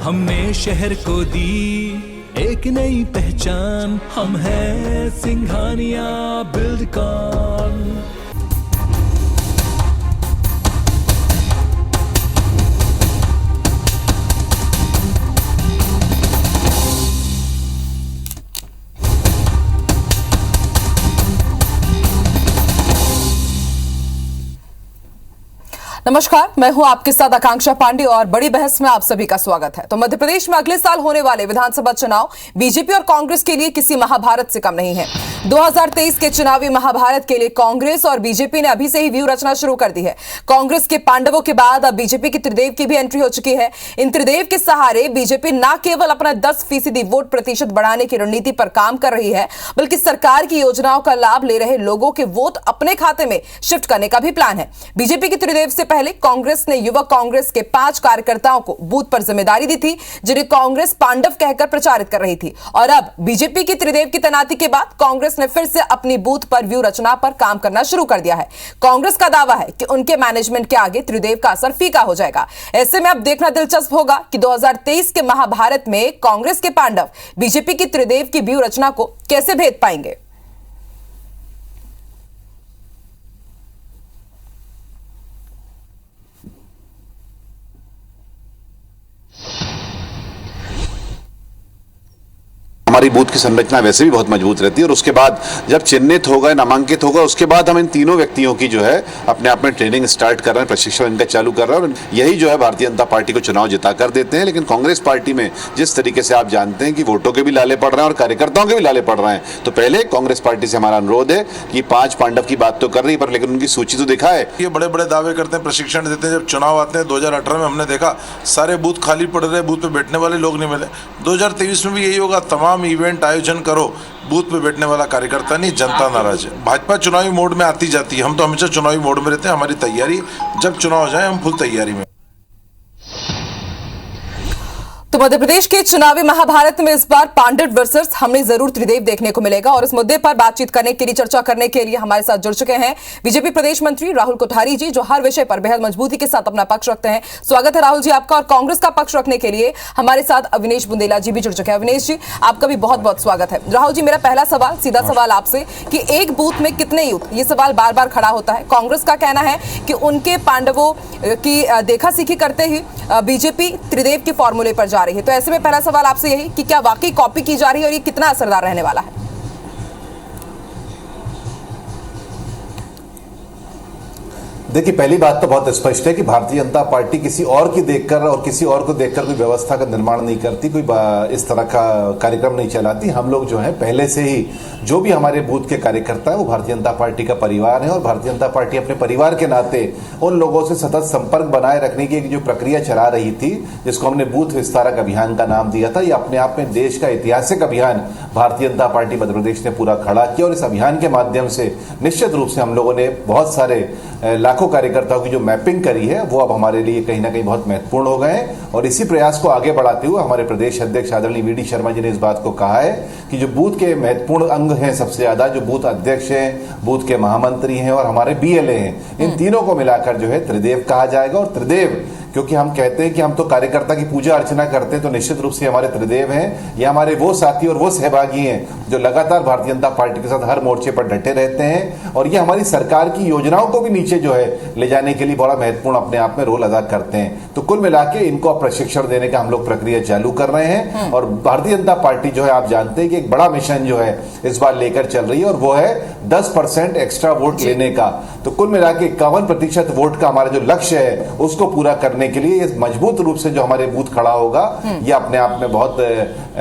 हमने शहर को दी एक नई पहचान, हम हैं सिंघानिया बिल्डकॉन। नमस्कार, मैं हूं आपके साथ आकांक्षा पांडे और बड़ी बहस में आप सभी का स्वागत है। तो मध्य प्रदेश में अगले साल होने वाले विधानसभा चुनाव बीजेपी और कांग्रेस के लिए किसी महाभारत से कम नहीं है। 2023 के चुनावी महाभारत के लिए कांग्रेस और बीजेपी ने अभी से ही व्यू रचना शुरू कर दी है। कांग्रेस के पांडवों के बाद अब बीजेपी की त्रिदेव की भी एंट्री हो चुकी है। इन त्रिदेव के सहारे बीजेपी न केवल अपना 10% वोट प्रतिशत बढ़ाने की रणनीति पर काम कर रही है, बल्कि सरकार की योजनाओं का लाभ ले रहे लोगों के वोट अपने खाते में शिफ्ट करने का भी प्लान है। बीजेपी की त्रिदेव से पहले कांग्रेस ने युवक कांग्रेस के 5 कार्यकर्ताओं को बूथ पर जिम्मेदारी दी थी, जिन्हें कांग्रेस पांडव कहकर प्रचारित कर रही थी। और अब बीजेपी की त्रिदेव की तैनाती के बाद कांग्रेस ने फिर से अपनी बूथ पर व्यू रचना पर काम करना शुरू कर दिया है। कांग्रेस का दावा है कि उनके मैनेजमेंट के आगे त्रिदेव का असर फीका हो जाएगा। ऐसे में अब देखना दिलचस्प होगा कि 2023 के महाभारत में कांग्रेस के पांडव बीजेपी की त्रिदेव की व्यू रचना को कैसे भेद पाएंगे। हमारी बूथ की संरचना वैसे भी बहुत मजबूत रहती है और उसके बाद जब चिन्हित होगा, नामांकित होगा, उसके बाद हम इन तीनों व्यक्तियों की जो है अपने आप में ट्रेनिंग स्टार्ट कर रहे हैं, प्रशिक्षण इनका चालू कर रहे हैं और यही जो है भारतीय जनता पार्टी को चुनाव जिता कर देते हैं। लेकिन कांग्रेस पार्टी में जिस तरीके से आप जानते हैं कि वोटों के भी लाले पड़ रहे हैं और कार्यकर्ताओं के भी लाले पड़ रहे हैं, तो पहले कांग्रेस पार्टी से हमारा अनुरोध है कि 5 पांडव की बात तो कर रही है, पर लेकिन उनकी सूची तो दिखाए। ये बड़े बड़े दावे करते हैं, प्रशिक्षण देते हैं। जब चुनाव आते हैं 2018 में हमने देखा सारे बूथ खाली पड़ रहे, बूथ पे बैठने वाले लोग नहीं मिले। 2023 में भी यही होगा, तमाम इवेंट आयोजन करो, बूथ पे बैठने वाला कार्यकर्ता नहीं, जनता नाराज है। भाजपा चुनावी मोड में आती जाती है, हम तो हमेशा चुनावी मोड में रहते हैं। हमारी तैयारी जब चुनाव हो जाए हम फुल तैयारी में। तो मध्य प्रदेश के चुनावी महाभारत में इस बार पांडव वर्सेस हमें जरूर त्रिदेव देखने को मिलेगा और इस मुद्दे पर बातचीत करने के लिए, चर्चा करने के लिए हमारे साथ जुड़ चुके हैं बीजेपी प्रदेश मंत्री राहुल कोठारी जी, जो हर विषय पर बेहद मजबूती के साथ अपना पक्ष रखते हैं। स्वागत है राहुल जी आपका। और कांग्रेस का पक्ष रखने के लिए हमारे साथ अविनेश बुंदेला जी भी जुड़ चुके हैं। अविनेश जी, आपका भी बहुत बहुत स्वागत है। राहुल जी, मेरा पहला सवाल, सीधा सवाल आपसे कि एक बूथ में कितने यूथ, ये सवाल बार बार खड़ा होता है। कांग्रेस का कहना है कि उनके पांडवों की देखा सीखी करते ही बीजेपी त्रिदेव के फॉर्मूले पर जा रही है। तो ऐसे में पहला सवाल आपसे यही कि क्या वाकई कॉपी की जा रही है और ये कितना असरदार रहने वाला है? देखिए, पहली बात तो बहुत स्पष्ट है कि भारतीय जनता पार्टी किसी और की देखकर और किसी और को देखकर कोई व्यवस्था का निर्माण नहीं करती, कोई इस तरह का कार्यक्रम नहीं चलाती। हम लोग जो है पहले से ही जो भी हमारे बूथ के कार्यकर्ता है वो भारतीय जनता पार्टी का परिवार है और भारतीय जनता पार्टी अपने परिवार के नाते उन लोगों से सतत संपर्क बनाए रखने की एक जो प्रक्रिया चला रही थी, जिसको हमने बूथ विस्तारक अभियान का नाम दिया था, ये अपने आप में देश का ऐतिहासिक अभियान भारतीय जनता पार्टी मध्य प्रदेश ने पूरा खड़ा किया। और इस अभियान के माध्यम से निश्चित रूप से हम लोगों ने बहुत सारे लाखों कार्यकर्ताओं की जो मैपिंग करी है वो अब हमारे लिए कहीं ना कहीं बहुत महत्वपूर्ण हो गए हैं। और इसी प्रयास को आगे बढ़ाते हुए हमारे प्रदेश अध्यक्ष आदरणीय वीडी शर्मा जी ने इस बात को कहा है कि जो बूथ के महत्वपूर्ण अंग हैं, सबसे ज्यादा जो बूथ अध्यक्ष हैं, बूथ के महामंत्री हैं और हमारे बीएलए हैं, इन तीनों को मिलाकर जो है त्रिदेव कहा जाएगा। और त्रिदेव, क्योंकि हम कहते हैं कि हम तो कार्यकर्ता की पूजा अर्चना करते हैं, तो निश्चित रूप से हमारे त्रिदेव हैं। ये हमारे वो साथी और वो सहभागी हैं जो लगातार भारतीय जनता पार्टी के साथ हर मोर्चे पर डटे रहते हैं और ये हमारी सरकार की योजनाओं को भी नीचे जो है ले जाने के लिए बड़ा महत्वपूर्ण अपने आप में रोल अदा करते हैं। तो कुल मिला के इनको प्रशिक्षण देने का हम लोग प्रक्रिया चालू कर रहे हैं। और भारतीय जनता पार्टी जो है, आप जानते हैं कि एक बड़ा मिशन जो है इस बार लेकर चल रही है और वो है 10% एक्स्ट्रा वोट लेने का। तो कुल मिला के 51% वोट का हमारा जो लक्ष्य है उसको पूरा करने के लिए मजबूत रूप से जो हमारे बूथ खड़ा होगा, ये अपने आप में बहुत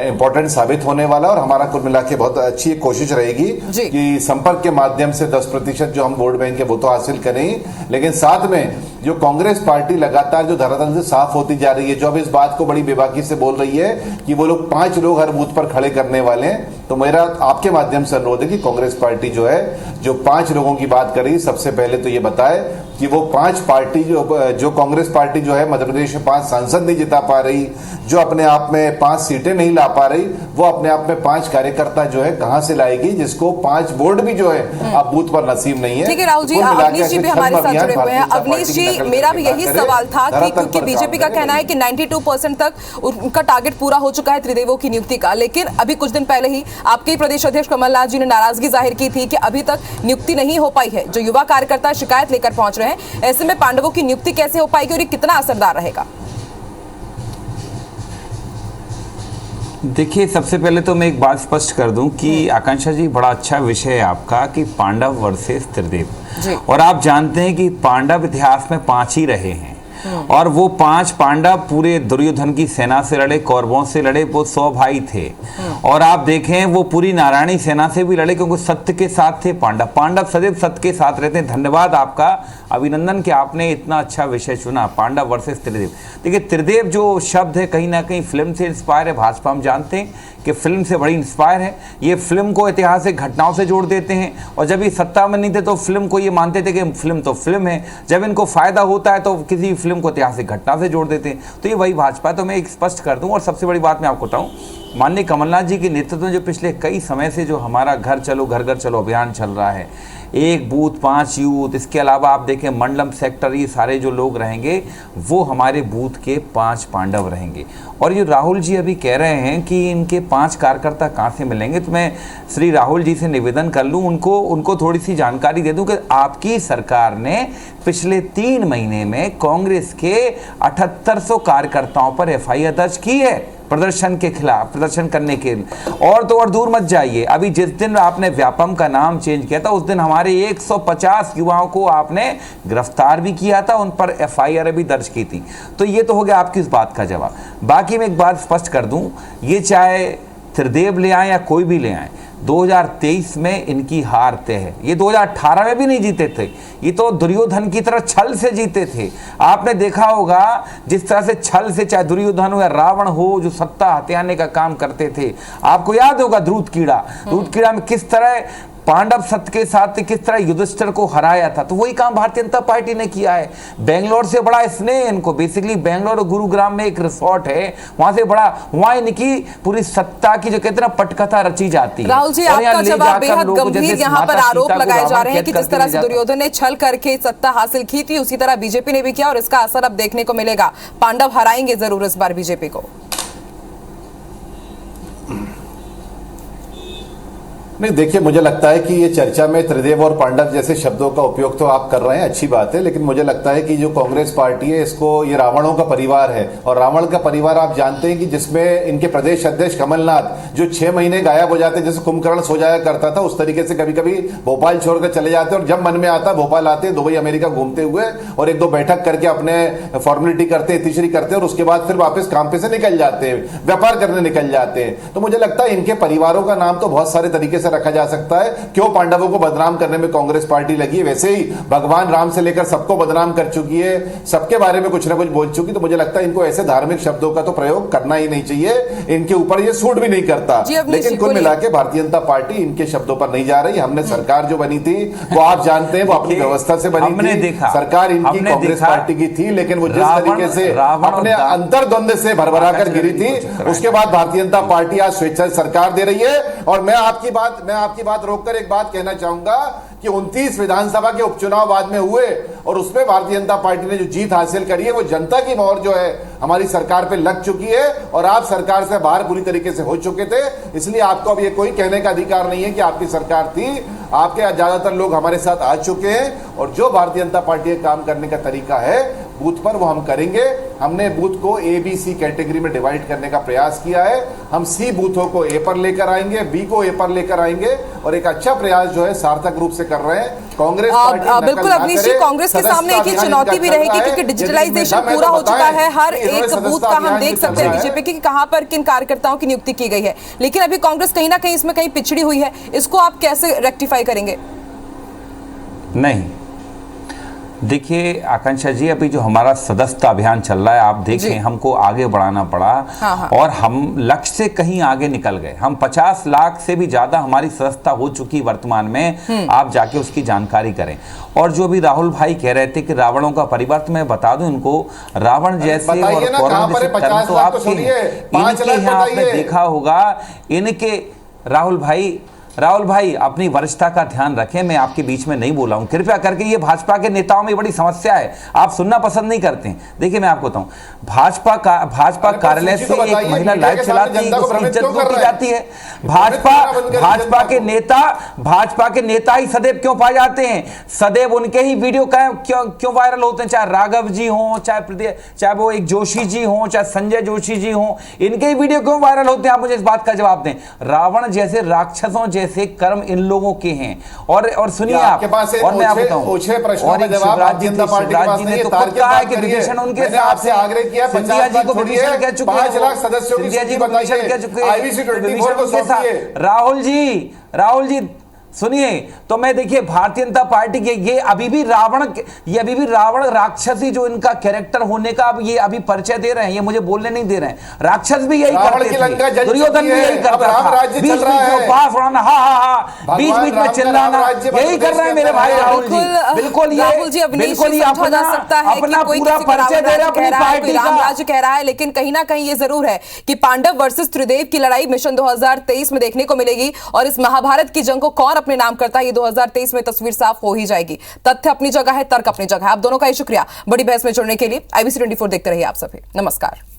इंपॉर्टेंट साबित होने वाला। और हमारा कुल मिला के बहुत अच्छी कोशिश रहेगी कि संपर्क के माध्यम से 10% जो हम वोट बैंक के वोट हासिल करें, लेकिन साथ में जो कांग्रेस पार्टी लगातार जो धरातल से साफ होती जा रही है, जो अब इस बात को बड़ी बेबाकी से बोल रही है कि वो लोग 5 लोग हर बूथ पर खड़े करने वाले हैं, तो मेरा आपके माध्यम से अनुरोध है कि कांग्रेस पार्टी जो है, जो 5 लोगों की बात करी, सबसे पहले तो ये बताए कि वो 5 पार्टी जो कांग्रेस पार्टी जो है मध्य प्रदेश में 5 सांसद नहीं जिता पा रही, जो अपने आप में 5 सीटें नहीं ला पा रही, वो अपने आप में 5 कार्यकर्ता जो है कहां से लाएगी, जिसको 5 वोट भी जो है अब बूथ पर नसीब नहीं है। ठीक है राहुल जी, अवनीश जी भी हमारे साथ जुड़े हुए हैं। अवनीश जी, मेरा भी यही सवाल था कि क्योंकि बीजेपी का कहना है कि 92% तक उनका टारगेट पूरा हो चुका है त्रिदेवों की नियुक्ति का, लेकिन अभी कुछ दिन पहले ही आपके प्रदेश अध्यक्ष कमलनाथ जी ने नाराजगी जाहिर की थी कि अभी तक नियुक्ति नहीं हो पाई है, जो युवा कार्यकर्ता शिकायत लेकर पहुंच रहे हैं। ऐसे में पांडवों की नियुक्ति कैसे हो पाएगी और ये कितना असरदार रहेगा? देखिए, सबसे पहले तो मैं एक बात स्पष्ट कर दूं कि आकांक्षा जी, बड़ा अच्छा विषय है आपका कि पांडव वर्सेस त्रिदेव। और आप जानते हैं कि पांडव इतिहास में 5 ही रहे हैं और वो 5 पांडव पूरे दुर्योधन की सेना से लड़े, कौरवों से लड़े, वो 100 भाई थे। और आप देखें वो पूरी नारायणी सेना से भी लड़े क्योंकि सत्य के साथ थे पांडव। पांडव सदैव सत्य के साथ रहते हैं। धन्यवाद आपका, अभिनंदन कि आपने इतना अच्छा विषय चुना, पांडव वर्सेस त्रिदेव। देखिए, त्रिदेव जो शब्द है कहीं ना कहीं फिल्म से इंस्पायर है। भाजपा हम जानते हैं कि फिल्म से बड़ी इंस्पायर है। ये फिल्म को ऐतिहासिक घटनाओं से जोड़ देते हैं और जब ये सत्ता में नहीं थे तो फिल्म को ये मानते थे कि फिल्म तो फिल्म है, जब इनको फायदा होता है तो किसी फिल्म को ऐतिहासिक घटना से जोड़ देते हैं। तो ये वही भाजपा है। तो मैं एक स्पष्ट कर दूं और सबसे बड़ी बात मैं आपको बताऊं, माननीय कमलनाथ जी के नेतृत्व में जो पिछले कई समय से जो हमारा घर घर चलो अभियान चल रहा है, 1 बूथ 5 यूथ, इसके अलावा आप देखें मंडलम सेक्टर, ये सारे जो लोग रहेंगे वो हमारे बूथ के 5 पांडव रहेंगे। और ये राहुल जी अभी कह रहे हैं कि इनके 5 कार्यकर्ता कहाँ से मिलेंगे, तो मैं श्री राहुल जी से निवेदन कर लूँ, उनको थोड़ी सी जानकारी दे दूँ कि आपकी सरकार ने पिछले 3 महीने में कांग्रेस के 7800 कार्यकर्ताओं पर FIR दर्ज की है प्रदर्शन के खिलाफ, प्रदर्शन करने के। और तो और दूर मत जाइए, अभी जिस दिन आपने व्यापम का नाम चेंज किया था उस दिन हमारे 150 युवाओं को आपने गिरफ्तार भी किया था, उन पर FIR भी दर्ज की थी। तो ये तो हो गया आपकी इस बात का जवाब। बाकी मैं एक बात स्पष्ट कर दूं, ये चाहे त्रिदेव ले आए या कोई भी ले आए, 2023 में इनकी हार तय है। ये 2018 में भी नहीं जीते थे, ये तो दुर्योधन की तरह छल से जीते थे। आपने देखा होगा जिस तरह से छल से, चाहे दुर्योधन हो या रावण हो, जो सत्ता हथियाने का काम करते थे। आपको याद होगा दूध कीड़ा में किस तरह पांडव सत्य के साथ किस तरह युधिष्ठिर को हराया था। तो वही काम भारतीय जनता पार्टी ने किया है। बेंगलोर से बड़ा स्नेह इनको, बेसिकली बेंगलोर और गुरुग्राम में एक रिसोर्ट है, वहां से बड़ा, वहां इनकी पूरी सत्ता की जो कहते हैं ना पटकथा रची जाती है। राहुल जी, आपका जवाब बेहद गंभीर यहाँ पर आरोप लगाए जा रहे हैं कि जिस तरह से दुर्योधन ने छल करके सत्ता हासिल की थी, उसी तरह बीजेपी ने भी किया और इसका असर अब देखने को मिलेगा। पांडव हराएंगे जरूर इस बार बीजेपी को। नहीं, देखिए, मुझे लगता है कि ये चर्चा में त्रिदेव और पांडव जैसे शब्दों का उपयोग तो आप कर रहे हैं, अच्छी बात है, लेकिन मुझे लगता है कि जो कांग्रेस पार्टी है इसको, ये रावणों का परिवार है। और रावण का परिवार आप जानते हैं कि जिसमें इनके प्रदेश अध्यक्ष कमलनाथ जो 6 महीने गायब हो जाते, जैसे कुंभकर्ण सो जाया करता था, उस तरीके से कभी कभी भोपाल छोड़कर चले जाते और जब मन में आता भोपाल आते, दुबई अमेरिका घूमते हुए और 1-2 बैठक करके अपने फॉर्मेलिटी करते, तीसरी करते और उसके बाद फिर वापस काम पे से निकल जाते, व्यापार करने निकल जाते हैं। तो मुझे लगता है इनके परिवारों का नाम तो बहुत सारे तरीके से रखा जा सकता है। क्यों पांडवों को बदनाम करने में कांग्रेस पार्टी लगी है? वैसे ही भगवान राम से लेकर सबको बदनाम कर चुकी है, सबके बारे में कुछ ना कुछ बोल चुकी। तो मुझे लगता है इनको ऐसे धार्मिक शब्दों का तो प्रयोग करना ही नहीं चाहिए, इनके ऊपर ये सूट भी नहीं करता। लेकिन कुल मिला के भारतीय जनता पार्टी इनके शब्दों पर नहीं जा रही। हमने सरकार जो बनी थी वो आप जानते हैं, वो अपनी व्यवस्था से बनी थी। सरकार इनकी कांग्रेस पार्टी की थी, लेकिन वो जिस तरीके से अपने अंतर्द्वंद से भरभरा कर गिरी थी, उसके बाद भारतीय जनता पार्टी आज स्वेच्छा से सरकार दे रही है। और मैं आपकी बात रोककर एक बात कहना चाहूंगा कि 29 विधानसभा के उपचुनाव बाद में हुए और उसमें भारतीय जनता पार्टी ने जो जीत हासिल करी है वो जनता की मोहर जो है हमारी सरकार पे लग चुकी है और आप सरकार से बाहर पूरी तरीके से हो चुके थे। इसलिए आपको अब ये कोई कहने का अधिकार नहीं है कि आपकी सरकार थी। आपके ज्यादातर लोग हमारे साथ आ चुके हैं और जो भारतीय जनता पार्टी का काम करने का तरीका है बूथ पर वो हम करेंगे। हमने बूथ को ABC कैटेगरी में डिवाइड करने का प्रयास किया है। हम C बूथों को A पर लेकर आएंगे, B को A पर लेकर आएंगे और एक अच्छा प्रयास जो है सार्थक रूप से कर रहे हैं। कांग्रेस पार्टी बिल्कुल अवनीश जी, कांग्रेस के सामने एक ही चुनौती भी रहेगी क्योंकि डिजिटलाइजेशन पूरा हो चुका है। हर एक बूथ का हम देख सकते हैं बीजेपी की कहां पर किन कार्यकर्ताओं की नियुक्ति की गई है, लेकिन अभी कांग्रेस कहीं ना कहीं इसमें कहीं पिछड़ी हुई है। इसको आप कैसे रेक्टिफाई करेंगे? नहीं, देखिए आकांक्षा जी, अभी जो हमारा सदस्यता अभियान चल रहा है, आप देखें हमको आगे बढ़ाना पड़ा। हाँ। और हम लक्ष्य से कहीं आगे निकल गए। हम 50 लाख से भी ज्यादा हमारी सदस्यता हो चुकी वर्तमान में। आप जाके उसकी जानकारी करें। और जो भी राहुल भाई कह रहे थे कि रावणों का परिवार, तो मैं बता दूं इनको, रावण जैसे और कौरव जैसे कर्म तो आपके इनके यहाँ आपने देखा होगा। इनके राहुल भाई अपनी वरिष्ठता का ध्यान रखें। मैं आपके बीच में नहीं बोला हूं, कृपया करके। ये भाजपा के नेताओं में बड़ी समस्या है, आप सुनना पसंद नहीं करते हैं। देखिए मैं आपको बताऊं, भाजपा कार्यालय से एक महिला लाइव चलाती है, उसकी इज्जत लूटी जाती है। भाजपा के नेता ही सदैव क्यों पाए जाते हैं? सदैव उनके ही वीडियो क्यों वायरल होते हैं? चाहे राघव जी हो, चाहे वो एक जोशी जी हो, चाहे संजय जोशी जी हो, इनके ही वीडियो क्यों वायरल होते हैं? आप मुझे इस बात का जवाब दें। रावण जैसे राक्षसों जैसे कर्म इन लोगों के हैं। और सुनिए आप, और मैं आपको बताऊं, और शिवराज जी ने तो खुद कहा है कि विभीषण उनके साथ से आग्रह किया। सिंधिया जी को विभीषण कह चुके हैं, 5 लाख सदस्यों की सूची बताइए। कह चुके हैं विभीषण उनके साथ। राहुल जी सुनिए, तो मैं देखिए भारतीय जनता पार्टी के ये अभी भी रावण राक्षसी जो इनका कैरेक्टर होने का अब ये अभी परिचय दे रहे हैं, ये मुझे बोलने नहीं दे रहे हैं। राक्षस भी यही करते थे, दुर्योधन भी यही करता था, बीच में बांस उड़ाना, बीच में चिल्लाना, यही कर रहे हैं मेरे भाई राहुल जी। बिल्कुल ये अपना पूरा परिचय दे रहे हैं अपनी पार्टी का। रामराज्य कह रहा है, लेकिन कहीं ना कहीं ये जरूर है कि पांडव वर्सेस त्रिदेव की लड़ाई मिशन 2023 में देखने को मिलेगी। और इस महाभारत की जंग को कौन अपने नाम करता है, ये 2023 में तस्वीर साफ हो ही जाएगी। तथ्य अपनी जगह है, तर्क अपनी जगह है। आप दोनों का ही शुक्रिया बड़ी बहस में जुड़ने के लिए। IBC 24 देखते रहिए आप सभी। नमस्कार।